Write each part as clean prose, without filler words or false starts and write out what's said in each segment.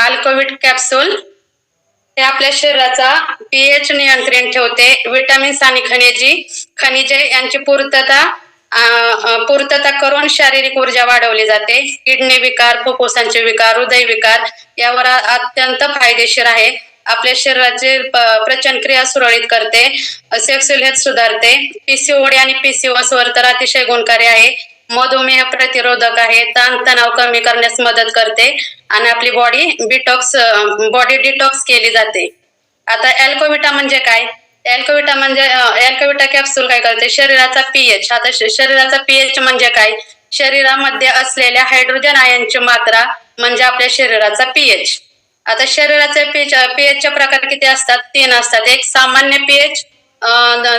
अल्कोविट capsule हे आपल्या शरीराचा पीएच नियंत्रण ठेवते. विटामिन्स आणि खनिजे यांची पूर्तता करून शारीरिक ऊर्जा वाढवली जाते. किडनी विकार, फुफ्फुसांचे विकार, हृदय विकार यावर अत्यंत फायदेशीर आहे. आपल्या शरीराची प्रचन क्रिया सुरळीत करते, सेक्सुअल हेल्थ सुधारते. पीसीओडी आणि पीसीओएस वर तर अतिशय गुणकारी आहे. मधुमेह प्रतिरोधक आहे, ताणतणाव कमी करण्यास मदत करते आणि आपली बॉडी डिटॉक्स केली जाते. आता अल्कोविटा म्हणजे काय? अल्कोविटा कॅप्सूल काय करते? शरीराचा पीएच. आता शरीराचा पीएच म्हणजे काय? शरीरामध्ये असलेल्या हायड्रोजन आयनची मात्रा म्हणजे आपल्या शरीराचा पीएच. आता शरीराचे पीएचचे प्रकार किती असतात? 3 असतात. एक सामान्य पीएच,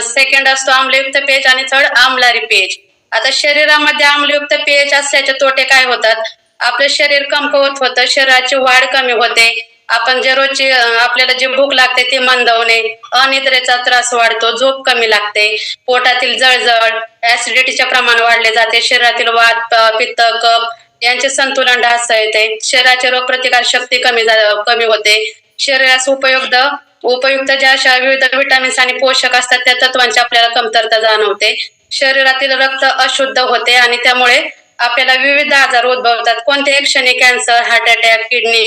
सेकंड असतो आम्लयुक्त पीएच आणि थर्ड आम्लारी पीएच. आता शरीरामध्ये आम्लयुक्त पीएच असल्याचे तोटे काय होतात? आपलं शरीर कमकुवत होतं, शरीराची वाढ कमी होते, आपण जे रोजची आपल्याला जी भूक लागते ती मंदावणे, अनिद्रेचा त्रास वाढतो, झोप कमी लागते, पोटातील जळजळ, ऍसिडिटीचे प्रमाण वाढले जाते, शरीरातील वात, पित्त, कफ यांचे संतुलन ढासळते, शरीराची रोगप्रतिकार शक्ती कमी होते, शरीरास उपयुक्त ज्या अशा विविध विटामिन्स आणि पोषक असतात त्या तत्वांची आपल्याला कमतरता जाणवते. शरीरातील रक्त अशुद्ध होते आणि त्यामुळे आपल्याला विविध आजार उद्भवतात. कोणत्याही क्षणी कॅन्सर, हार्ट अटॅक, किडनी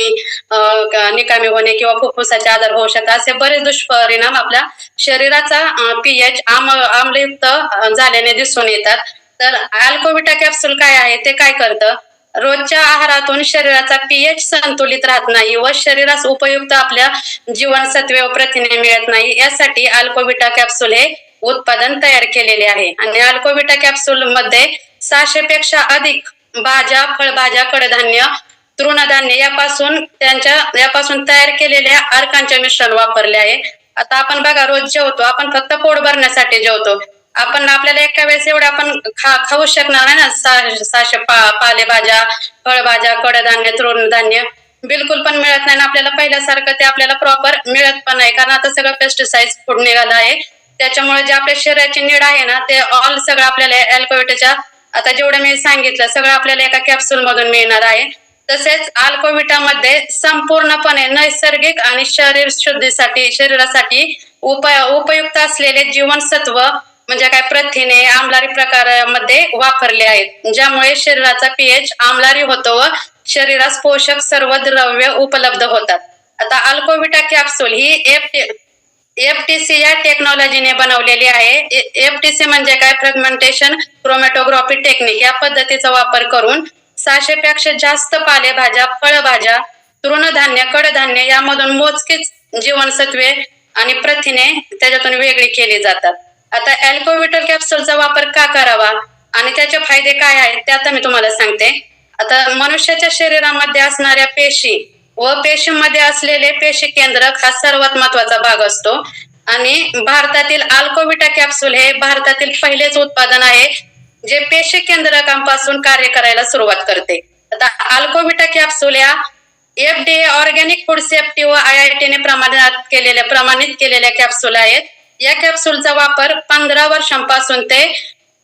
निकामी होणे किंवा फुफ्फुसाचे आजार होऊ शकतात. असे बरेच दुष्परिणाम आपल्या शरीराचा पीएच आम्लयुक्त झाल्याने दिसून येतात. तर अल्कोविटा कॅप्सूल काय आहे ते काय करतं? रोजच्या आहारातून शरीराचा पीएच संतुलित राहत नाही व शरीरास उपयुक्त आपल्या जीवनसत्वे व प्रथिने मिळत नाही, यासाठी अल्कोविटा कॅप्सूल हे उत्पादन तयार केलेले आहे. आणि अल्कोविटा कॅप्सूल मध्ये 600 पेक्षा अधिक भाज्या, फळभाज्या, कडधान्य, तृणधान्य यापासून तयार केलेल्या अर्कांचे मिश्रण वापरले आहे. आता आपण बघा, रोज जेवतो, आपण फक्त पोट भरण्यासाठी जेवतो. आपल्याला एका वेळेस एवढं आपण खाऊ शकणार नाही ना. 600 पालेभाज्या, फळभाज्या, कडधान्य, तृणधान्य बिलकुल पण मिळत नाही. आपल्याला पहिल्यासारखं ते आपल्याला प्रॉपर मिळत पण नाही, कारण आता सगळं पेस्टिसाइड फूड निघालं आहे. त्याच्यामुळे जे आपल्या शरीराची नीड आहे ना ते ऑल सगळं आपल्याला अल्कोविटाच्या, आता जेवढं मी सांगितलं सगळं आपल्याला एका कॅप्सूल मधून मिळणार आहे. तसेच अल्कोविटामध्ये संपूर्णपणे नैसर्गिक आणि शरीरासाठी उपयुक्त असलेले जीवनसत्व म्हणजे काय प्रथिने आम्लारी प्रकारामध्ये वापरले आहेत, ज्यामुळे शरीराचा पीएच आम्लारी होतो व शरीरास पोषक सर्व द्रव्य उपलब्ध होतात. आता अल्कोविटा कॅप्सूल ही एफटीसी या टेक्नॉलॉजीने बनवलेली आहे. एफटीसी म्हणजे काय? फ्रॅगमेंटेशन क्रोमॅटोग्राफी टेक्निक या पद्धतीचा वापर करून 600 पेक्षा जास्त पालेभाज्या, फळभाज्या, तृणधान्य, कडधान्य यामधून मोजकीच जीवनसत्वे आणि प्रथिने त्याच्यातून वेगळी केली जातात. आता अल्कोविटा कॅप्सूलचा वापर का करावा आणि त्याचे फायदे काय आहेत ते आता मी तुम्हाला सांगते. आता मनुष्याच्या शरीरामध्ये असणाऱ्या पेशी व पेशीमध्ये असलेले पेशी केंद्रक हा सर्वात महत्वाचा भाग असतो आणि भारतातील अल्कोविटा कॅप्सूल हे भारतातील पहिलेच उत्पादन आहे जे पेशी केंद्रकांपासून कार्य करायला सुरुवात करते. आता अल्कोविटा कॅप्सूल या FDA ऑर्गॅनिक फूड सेफ्टी व IIT ने प्रमाणित केलेल्या कॅप्सूल आहेत. या कॅप्सूलचा वापर 15 वर्षांपासून ते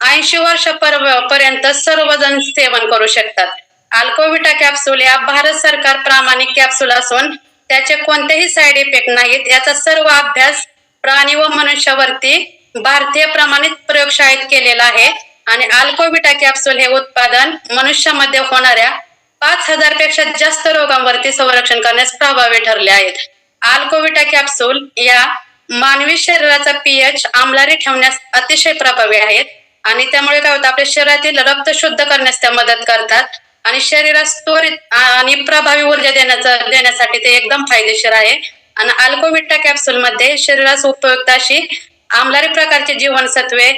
80 वर्षापर्यंत सर्वजण सेवन करू शकतात. अल्कोविटा कॅप्सूल या भारत सरकार प्रमाणित कॅप्सूल असून त्याचे कोणतेही साईड इफेक्ट नाहीत. याचा सर्व अभ्यास प्राणी व मनुष्यावरती भारतीय प्रमाणित प्रयोगशाळेत केलेला आहे आणि अल्कोविटा कॅप्सूल हे उत्पादन मनुष्यामध्ये होणाऱ्या 5000 पेक्षा जास्त रोगांवरती संरक्षण करण्यास प्रभावी ठरले आहेत. अल्कोविटा कॅप्सूल या मानवी शरीराचा पीएच आम्लारी ठेवण्यास अतिशय प्रभावी आहेत आणि त्यामुळे काय होतं, आपल्या शरीरातील रक्त शुद्ध करण्यास त्या मदत करतात आणि शरीरास त्वरित आणि प्रभावी ऊर्जा देण्यासाठी ते एकदम फायदेशीर आहे. आणि अल्कोविटा कॅप्सूल मध्ये शरीरास उपयुक्त अशी आम्लारी प्रकारची जीवनसत्वे,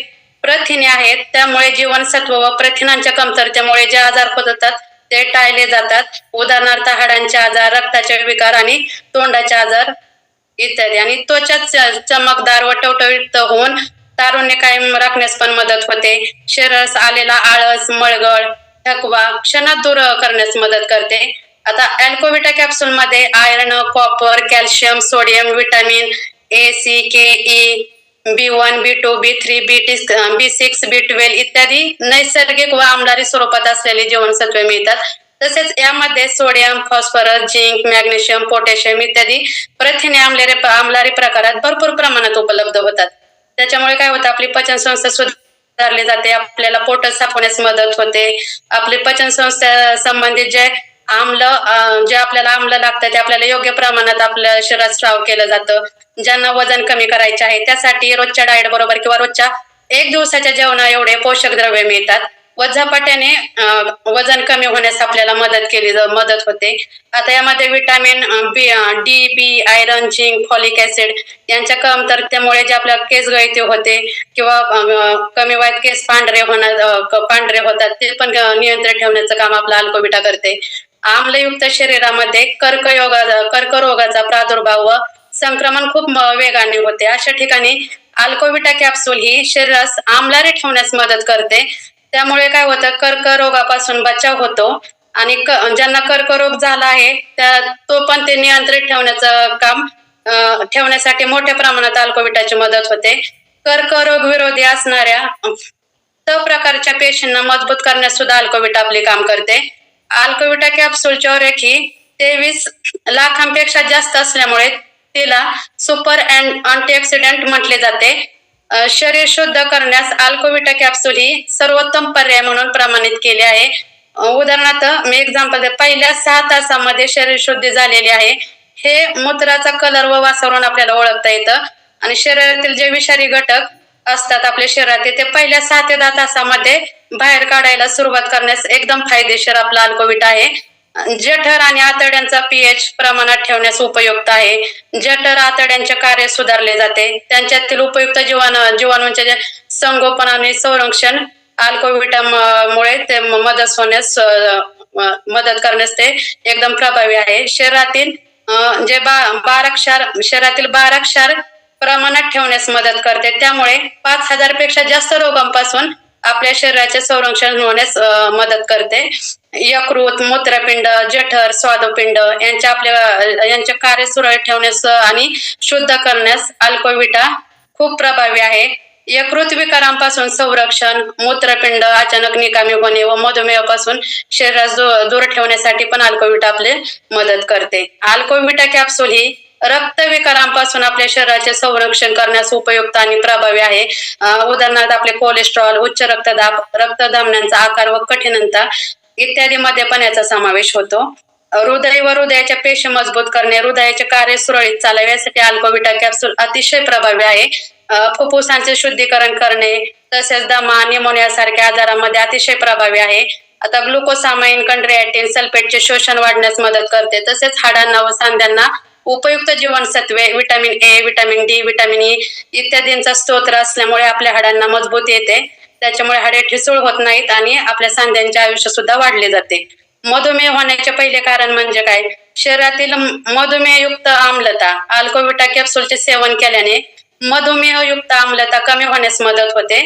प्रथिने आहेत. त्यामुळे जीवनसत्व व प्रथिनांच्या कमतरतेमुळे जे आजार होतात ते टाळले जातात. उदाहरणार्थ हाडांचे आजार, रक्ताचे विकार आणि तोंडाचे आजार इत्यादी. आणि त्वचा चमकदार व टवटवीत होऊन तारुण्य कायम राखण्यास पण मदत होते. शरीरास आलेला आळस, मळगळ, थकवा क्षणात दूर करण्यास मदत करते. आता अल्कोविटा कॅप्सूल मध्ये iron, copper, calcium, sodium, vitamin A, C, K, E, B1, B2, B3, B6, B12 इत्यादी नैसर्गिक व आम्लारी स्वरूपात असलेले जीवनसत्वे मिळतात. तसेच यामध्ये sodium, phosphorus, zinc, magnesium, potassium इत्यादी प्रथिने आम्लारी प्रकारात भरपूर प्रमाणात उपलब्ध होतात. त्याच्यामुळे काय होतं, आपली पचन संस्था सुधारली जाते, आपल्याला पोट साफ होण्यास मदत होते. आपली पचन संस्था संबंधित जे आपल्याला आम्ल लागतं ते आपल्याला योग्य प्रमाणात आपल्या शरीरात स्त्राव केलं जातं. ज्यांना वजन कमी करायचे आहे त्यासाठी रोजच्या डाएट बरोबर किंवा रोजच्या 1 दिवसाच्या जेवणा एवढे पोषक द्रव्ये मिळतात व झपाट्याने वजन कमी होण्यास आपल्याला मदत होते. आता यामध्ये विटामिन डी, बी, आयरन, झिंक, फॉलिक ऍसिड यांच्या कमतरतेमुळे जे आपल्या केस गळती होते किंवा कमी वयात केस पांढरे होतात ते पण नियंत्रित ठेवण्याचं काम आपला अल्कोविटा करते. आम्लयुक्त शरीरामध्ये कर्करोगाचा प्रादुर्भाव व संक्रमण खूप वेगाने होते. अशा ठिकाणी अल्कोविटा कॅप्सूल ही शरीरास आमलारी ठेवण्यास मदत करते. त्यामुळे काय होतं, कर्करोगापासून बचाव होतो आणि ज्यांना कर्करोग झाला आहे तो पण ते नियंत्रित ठेवण्याचं काम ठेवण्यासाठी मोठ्या प्रमाणात अल्कोविटाची मदत होते. कर्करोग विरोधी असणाऱ्या प्रकारच्या पेशींना मजबूत करण्यास सुद्धा अल्कोविटा आपले काम करते. अल्कोविटा कॅप्सूलची रेखी 23 लाखांपेक्षा जास्त असल्यामुळे तिला सुपर अँटीऑक्सिडंट म्हटले जाते. शरीर शुद्ध करण्यास अल्कोविटा कॅप्सूल ही सर्वोत्तम पर्याय म्हणून प्रमाणित केले आहे. उदाहरणार्थ मी एक्झाम्पल पहिल्या 6 तासामध्ये शरीर शुद्धी झालेली आहे. हे मूत्राचा कलर व वासावरून आपल्याला ओळखता येतं आणि शरीरातील जे विषारी घटक असतात आपल्या शरीरातील ते पहिल्या 6 ते 10 तासामध्ये बाहेर काढायला सुरुवात करण्यास एकदम फायदेशीर आपला अल्कोविटा आहे. जठर आणि आतड्यांचा पीएच प्रमाणात ठेवण्यास उपयुक्त आहे. जठर आतड्यांचे कार्य सुधारले जाते. त्यांच्यातील उपयुक्त जीवाणूंचे संगोपन आणि संरक्षण अल्कोविटामुळे ते मदत करण्यास ते एकदम प्रभावी आहे. शरीरातील 12 क्षार प्रमाणात ठेवण्यास मदत करते. त्यामुळे 5000 पेक्षा जास्त रोगांपासून आपल्या शरीराचे संरक्षण होण्यास मदत करते. यकृत, मूत्रपिंड, जठर, स्वादुपिंड यांचे कार्य सुरळीत ठेवण्यास आणि शुद्ध करण्यास अल्कोविटा खूप प्रभावी आहे. यकृत विकारांपासून संरक्षण, मूत्रपिंड अचानक निकामी होणे व मधुमेहापासून शरीरास दूर ठेवण्यासाठी पण अल्कोविटा आपले मदत करते. अल्कोविटा कॅप्सूल ही रक्तविकारांपासून आपल्या शरीराचे संरक्षण करण्यास उपयुक्त आणि प्रभावी आहे. उदाहरणार्थ आपले कोलेस्ट्रॉल, उच्च रक्तदाब, रक्तधमन्यांचा आकार व कठीणता इत्यादी मध्ये पण याचा समावेश होतो. हृदय व हृदयाच्या पेशी मजबूत करणे, हृदयाचे कार्य सुरळीत चालावे यासाठी अल्कोविटा कॅप्सूल अतिशय प्रभावी आहे. फुफ्फुसांचे शुद्धीकरण करणे तसेच दमा, निमोनिया सारख्या आजारांमध्ये अतिशय प्रभावी आहे. आता ग्लुकोसामाइन, कंड्रियाटिन, सल्फेटचे शोषण वाढण्यास मदत करते. तसेच हाडांना व सांध्यांना उपयुक्त जीवनसत्वे, vitamin A, vitamin D, vitamin E इत्यादींचा स्तोत्र असल्यामुळे आपल्या हाडांना मजबूत येते. त्याच्यामुळे हाडे ठिसूळ होत नाहीत आणि आपल्या सांध्यांचे आयुष्य सुद्धा वाढले जाते. मधुमेह होण्याचे पहिले कारण म्हणजे काय? शरीरातील मधुमेहयुक्त आम्लता. अल्कोविटा कॅप्सूलचे सेवन केल्याने मधुमेहयुक्त आम्लता कमी होण्यास मदत होते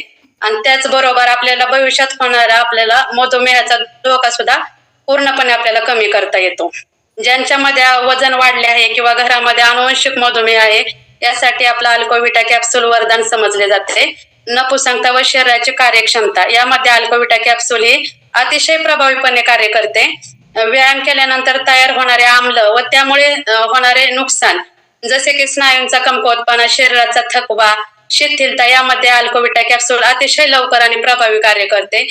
आणि त्याचबरोबर आपल्याला भविष्यात होणारा आपल्याला मधुमेहाचा धोका सुद्धा पूर्णपणे आपल्याला कमी करता येतो. ज्यांच्यामध्ये वजन वाढले आहे किंवा घरामध्ये आनुवंशिक मधुमेह आहे यासाठी आपला अल्कोविटा कॅप्सूल वरदान समजले जाते. नपुसंकता व शरीराची कार्यक्षमता यामध्ये अल्कोविटा कॅप्सूल ही अतिशय प्रभावीपणे कार्य करते. व्यायाम केल्यानंतर तयार होणारे आम्ल व त्यामुळे होणारे नुकसान जसे की स्नायूंचा कमकुवतपणा, शरीराचा थकवा, शिथिलता यामध्ये अल्कोविटा कॅप्सूल अतिशय लवकर आणि प्रभावी कार्य करते.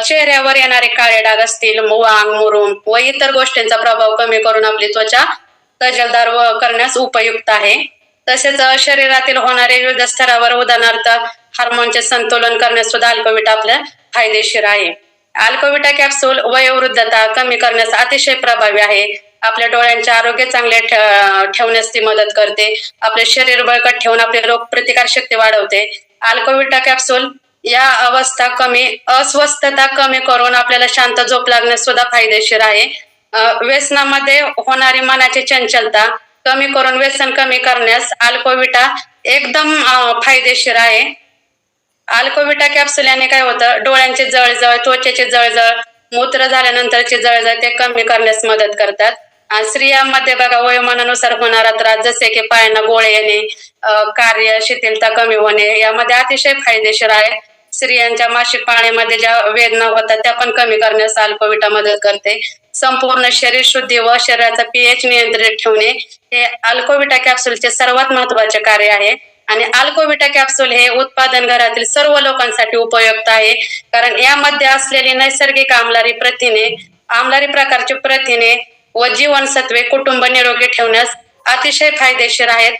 चेहऱ्यावर येणारे काळे डाग असतील, वांग, मुरूम व इतर गोष्टींचा प्रभाव कमी करून आपली त्वचा तजेलदार करण्यास उपयुक्त आहे. तसेच शरीरातील होणारे विविध स्तरावर उदाहरणार्थ हार्मोनचे संतुलन करण्यास सुद्धा अल्कोविटा आपल्या फायदेशीर आहे. अल्कोविटा कॅप्सूल वयोवृद्धता कमी करण्यास अतिशय प्रभावी आहे. आपल्या डोळ्यांचे आरोग्य चांगले ठेवण्यास ती मदत करते. आपले शरीर बळकट ठेवून आपली रोग प्रतिकार शक्ती वाढवते. अल्कोविटा कॅप्सूल या अस्वस्थता कमी करून आपल्याला शांत झोप लागण्यास सुद्धा फायदेशीर आहे. व्यसनामध्ये होणारी मनाची चंचलता कमी करून व्यसन कमी करण्यास अल्कोविटा एकदम फायदेशीर आहे. अल्कोविटा कॅप्सूल याने काय होतं, डोळ्यांची जळजळ, त्वचेची जळजळ, मूत्र झाल्यानंतरची जळजळ ते कमी करण्यास मदत करतात. स्त्रियांमध्ये बघा वयोमानानुसार होणारा त्रास जसे की पायांना गोळे येणे, कार्य शिथिलता कमी होणे यामध्ये अतिशय फायदेशीर आहे. स्त्रियांच्या मासिक पाळीमध्ये ज्या वेदना होतात त्या पण कमी करण्यास अल्कोविटा मदत करते. संपूर्ण शरीर शुद्धी व शरीराचा पीएच नियंत्रित ठेवणे हे अल्कोविटा कॅप्सूलचे सर्वात महत्वाचे कार्य आहे. आणि अल्कोविटा कॅप्सूल हे उत्पादन घरातील सर्व लोकांसाठी उपयुक्त आहे, कारण यामध्ये असलेली नैसर्गिक आम्लारी प्रकारची प्रथिने व जीवनसत्वे कुटुंब निरोगी ठेवण्यास अतिशय फायदेशीर आहेत.